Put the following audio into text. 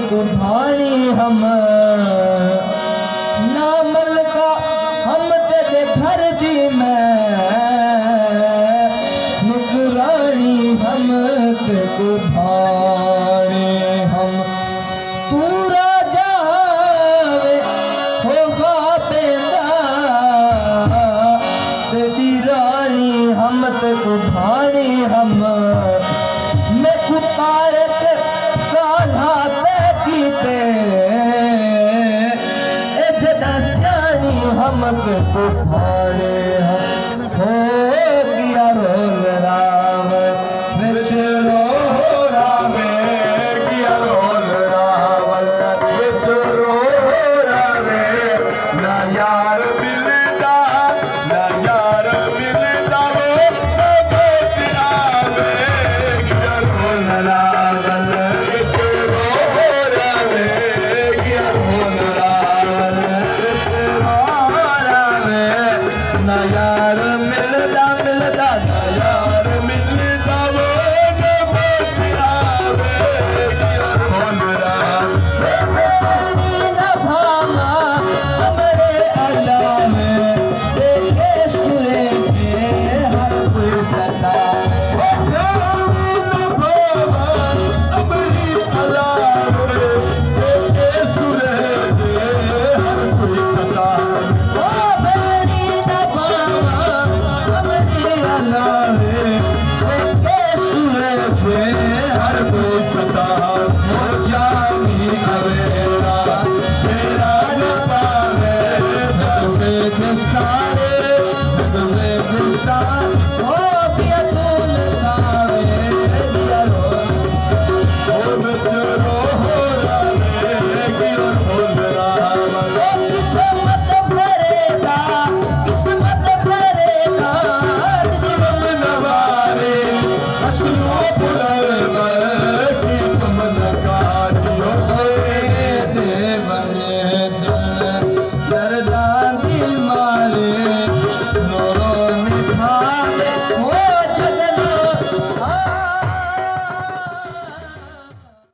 कुभाणी हम नामल का हम तेरे घर दी मैं निगरानी हम ते कुभाणी हम पूरा जावे होगा बेदा तेरी रानी हम ते कुभाणी हम मैं पुकारत कान्हा ते कीते हम के कुभाणे हो गया रो